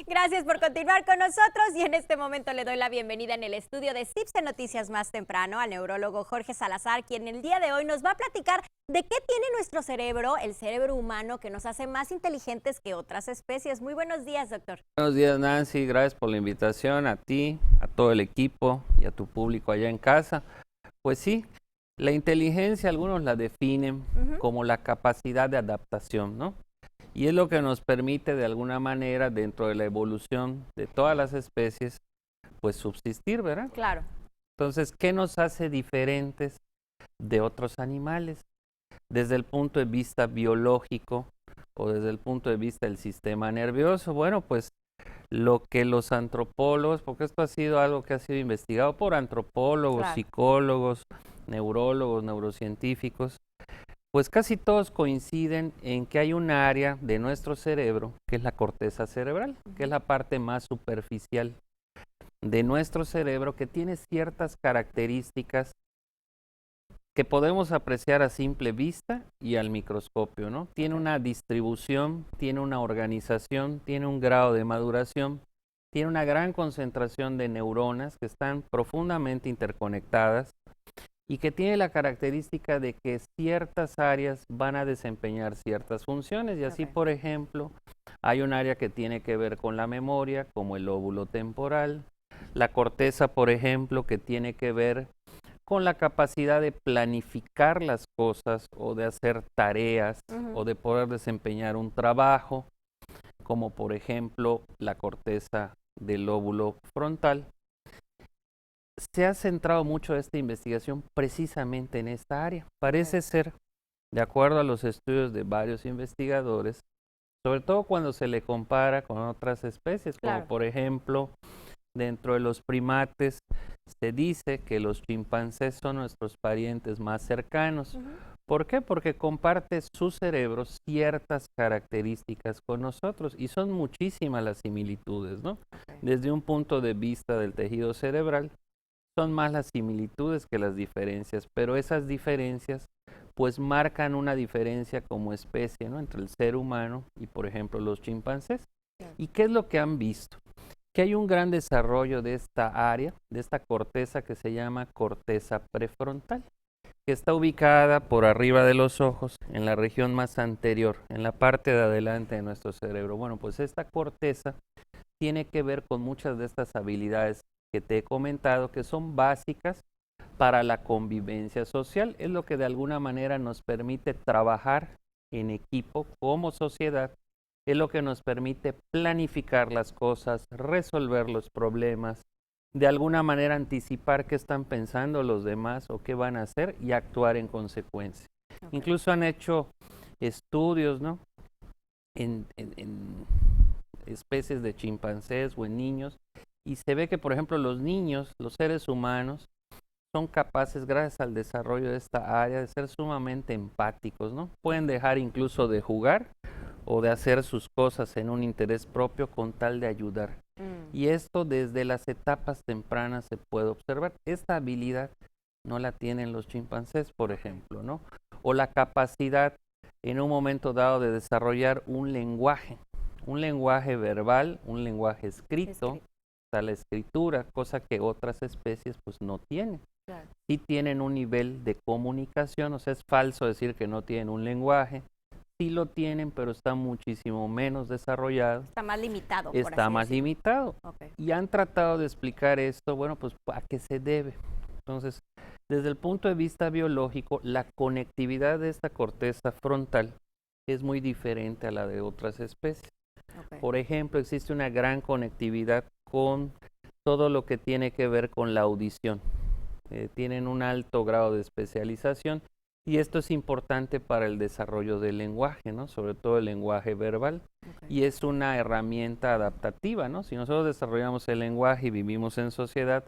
Gracias por continuar con nosotros y en este momento le doy la bienvenida en el estudio de CIPSE Noticias Más Temprano al neurólogo Jorge Salazar, quien el día de hoy nos va a platicar de qué tiene nuestro cerebro, el cerebro humano, que nos hace más inteligentes que otras especies. Muy buenos días, doctor. Buenos días, Nancy. Gracias por la invitación a ti, a todo el equipo y a tu público allá en casa. Pues sí, la inteligencia algunos la definen como la capacidad de adaptación, ¿no? Y es lo que nos permite de alguna manera dentro de la evolución de todas las especies, pues subsistir, ¿verdad? Claro. Entonces, ¿qué nos hace diferentes de otros animales? Desde el punto de vista biológico o desde el punto de vista del sistema nervioso, bueno, pues lo que los antropólogos, porque esto ha sido algo que ha sido investigado por antropólogos, Claro. psicólogos, neurólogos, neurocientíficos, pues casi todos coinciden en que hay un área de nuestro cerebro, que es la corteza cerebral, que es la parte más superficial de nuestro cerebro, que tiene ciertas características que podemos apreciar a simple vista y al microscopio, ¿no? Tiene una distribución, tiene una organización, tiene un grado de maduración, tiene una gran concentración de neuronas que están profundamente interconectadas y que tiene la característica de que ciertas áreas van a desempeñar ciertas funciones y así, por ejemplo, hay un área que tiene que ver con la memoria, como el lóbulo temporal, la corteza, por ejemplo, que tiene que ver con la capacidad de planificar las cosas o de hacer tareas o de poder desempeñar un trabajo, como por ejemplo la corteza del lóbulo frontal. Se ha centrado mucho esta investigación precisamente en esta área. Parece ser, de acuerdo a los estudios de varios investigadores, sobre todo cuando se le compara con otras especies, como por ejemplo, dentro de los primates, se dice que los chimpancés son nuestros parientes más cercanos. ¿Por qué? Porque comparte su cerebro ciertas características con nosotros y son muchísimas las similitudes, ¿no? Desde un punto de vista del tejido cerebral, son más las similitudes que las diferencias, pero esas diferencias pues marcan una diferencia como especie, ¿no? Entre el ser humano y, por ejemplo, los chimpancés. ¿Y qué es lo que han visto? Que hay un gran desarrollo de esta área, de esta corteza que se llama corteza prefrontal, que está ubicada por arriba de los ojos, en la región más anterior, en la parte de adelante de nuestro cerebro. Bueno, pues esta corteza tiene que ver con muchas de estas habilidades que te he comentado, que son básicas para la convivencia social. Es lo que de alguna manera nos permite trabajar en equipo como sociedad, es lo que nos permite planificar las cosas, resolver los problemas, de alguna manera anticipar qué están pensando los demás o qué van a hacer y actuar en consecuencia. Incluso han hecho estudios, ¿no? en especies de chimpancés o en niños, y se ve que, por ejemplo, los niños, los seres humanos, son capaces, gracias al desarrollo de esta área, de ser sumamente empáticos, ¿no? Pueden dejar incluso de jugar o de hacer sus cosas en un interés propio con tal de ayudar. Y esto desde las etapas tempranas se puede observar. Esta habilidad no la tienen los chimpancés, por ejemplo, ¿no? O la capacidad en un momento dado de desarrollar un lenguaje verbal, un lenguaje escrito, o sea, la escritura, cosa que otras especies pues no tienen. Sí tienen un nivel de comunicación, o sea, es falso decir que no tienen un lenguaje, sí lo tienen, pero está muchísimo menos desarrollado. Está más limitado. Está más limitado. Y han tratado de explicar esto, bueno, pues a qué se debe. Entonces, desde el punto de vista biológico, la conectividad de esta corteza frontal es muy diferente a la de otras especies. Por ejemplo, existe una gran conectividad con todo lo que tiene que ver con la audición. Tienen un alto grado de especialización y esto es importante para el desarrollo del lenguaje, ¿no? Sobre todo el lenguaje verbal. Y es una herramienta adaptativa, ¿no? Si nosotros desarrollamos el lenguaje y vivimos en sociedad,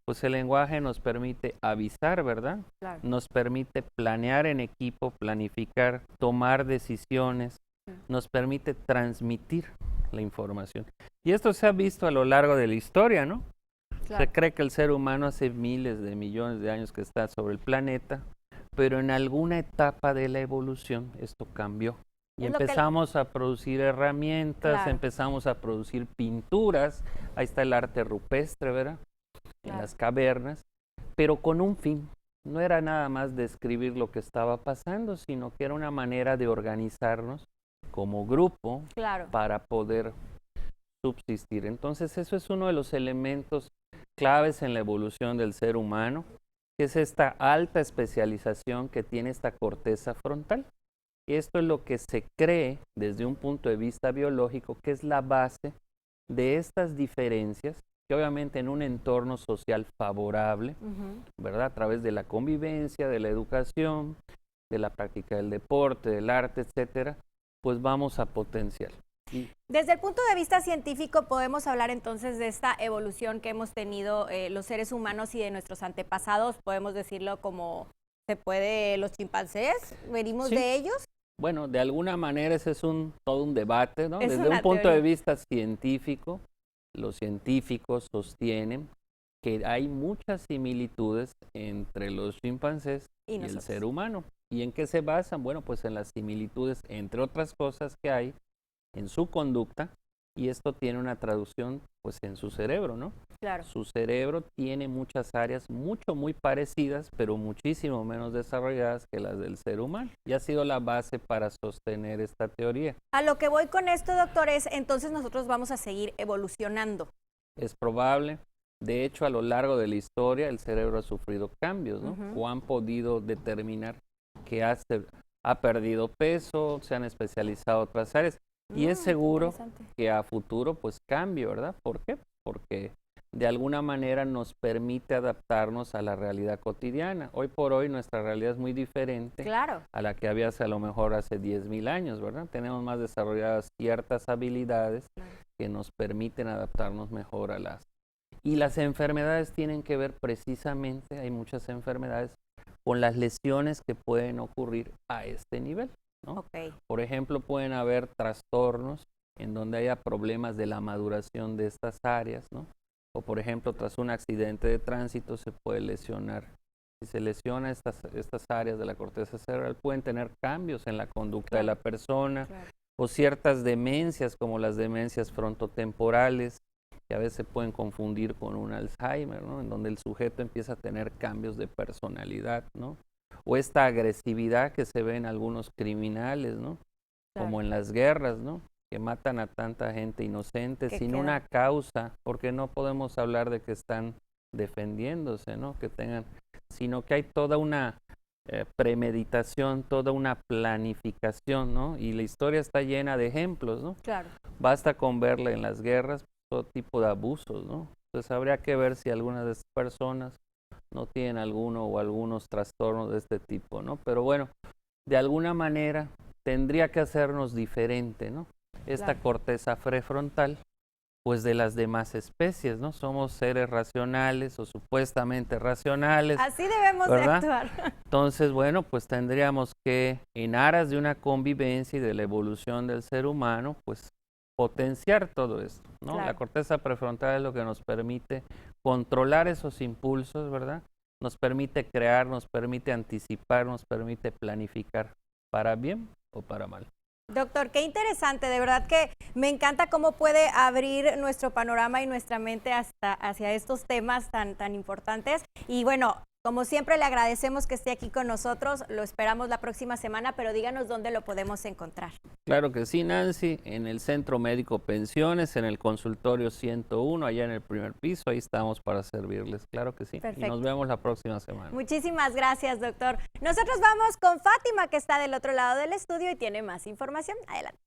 pues el lenguaje nos permite avisar, ¿verdad? Nos permite planear en equipo, planificar, tomar decisiones, nos permite transmitir la información. Y esto se ha visto a lo largo de la historia, ¿no? Se cree que el ser humano hace miles de millones de años que está sobre el planeta, pero en alguna etapa de la evolución esto cambió. Y Es lo que- empezamos a producir herramientas, Claro. empezamos a producir pinturas. Ahí está el arte rupestre, ¿verdad? En Claro. las cavernas, pero con un fin. No era nada más describir lo que estaba pasando, sino que era una manera de organizarnos como grupo Claro. para poder subsistir. Entonces, eso es uno de los elementos claves en la evolución del ser humano, que es esta alta especialización que tiene esta corteza frontal. Esto es lo que se cree desde un punto de vista biológico, que es la base de estas diferencias, que obviamente en un entorno social favorable, Ujú. ¿verdad? A través de la convivencia, de la educación, de la práctica del deporte, del arte, etcétera, pues vamos a potenciar. Y Desde el punto de vista científico, podemos hablar entonces de esta evolución que hemos tenido los seres humanos y de nuestros antepasados, podemos decirlo como se puede los chimpancés, venimos Sí. de ellos. bueno, de alguna manera ese es todo un debate, ¿no? Es Desde una un punto teoría. de vista científico, los científicos sostienen que hay muchas similitudes entre los chimpancés Y y el nosotros. ser humano. ¿Y en qué se basan? Bueno, pues en las similitudes, entre otras cosas que hay en su conducta, y esto tiene una traducción pues en su cerebro, ¿no? Claro. Su cerebro tiene muchas áreas muy parecidas, pero muchísimo menos desarrolladas que las del ser humano. Y ha sido la base para sostener esta teoría. A lo que voy con esto, doctor, es entonces nosotros vamos a seguir evolucionando. Es probable, de hecho, a lo largo de la historia el cerebro ha sufrido cambios, ¿no? Ujú. O han podido determinar que ha perdido peso, se han especializado otras áreas. Y es Qué seguro interesante. que a futuro pues cambie, ¿verdad? ¿Por qué? Porque de alguna manera nos permite adaptarnos a la realidad cotidiana. Hoy por hoy nuestra realidad es muy diferente Claro. a la que había a lo mejor hace 10,000 años, ¿verdad? Tenemos más desarrolladas ciertas habilidades Claro. que nos permiten adaptarnos mejor a las. Y las enfermedades tienen que ver precisamente, hay muchas enfermedades, con las lesiones que pueden ocurrir a este nivel, ¿no? Ok. Por ejemplo, pueden haber trastornos en donde haya problemas de la maduración de estas áreas, ¿no? O por ejemplo, tras un accidente de tránsito se puede lesionar. Si se lesiona estas áreas de la corteza cerebral, pueden tener cambios en la conducta de la persona, Claro. o ciertas demencias como las demencias frontotemporales, que a veces se pueden confundir con un Alzheimer, ¿no? En donde el sujeto empieza a tener cambios de personalidad, ¿no? O esta agresividad que se ve en algunos criminales, ¿no? Como Claro. en las guerras, ¿no? Que matan a tanta gente inocente Que sin queda- una causa, porque no podemos hablar de que están defendiéndose, ¿no? Sino que hay toda una premeditación, toda una planificación, ¿no? Y la historia está llena de ejemplos, ¿no? Claro. Basta con verla en las guerras, todo tipo de abusos, ¿no? Entonces habría que ver si algunas de estas personas no tienen alguno o algunos trastornos de este tipo, ¿no? Pero bueno, de alguna manera tendría que hacernos diferente, ¿no? Esta Claro. corteza prefrontal, pues de las demás especies, ¿no? Somos seres racionales o supuestamente racionales, Así debemos de ¿verdad? actuar. Entonces, bueno, pues tendríamos que, en aras de una convivencia y de la evolución del ser humano, pues potenciar todo esto, ¿no? Claro. La corteza prefrontal es lo que nos permite controlar esos impulsos, ¿verdad? Nos permite crear, nos permite anticipar, nos permite planificar, para bien o para mal. Doctor, qué interesante, de verdad que me encanta cómo puede abrir nuestro panorama y nuestra mente hacia estos temas tan importantes. Y bueno, como siempre le agradecemos que esté aquí con nosotros, lo esperamos la próxima semana, pero díganos dónde lo podemos encontrar. Claro que sí, Nancy, en el Centro Médico Pensiones, en el consultorio 101, allá en el primer piso, ahí estamos para servirles, claro que sí. Perfecto. Y nos vemos la próxima semana. Muchísimas gracias, doctor. Nosotros vamos con Fátima, que está del otro lado del estudio y tiene más información. Adelante.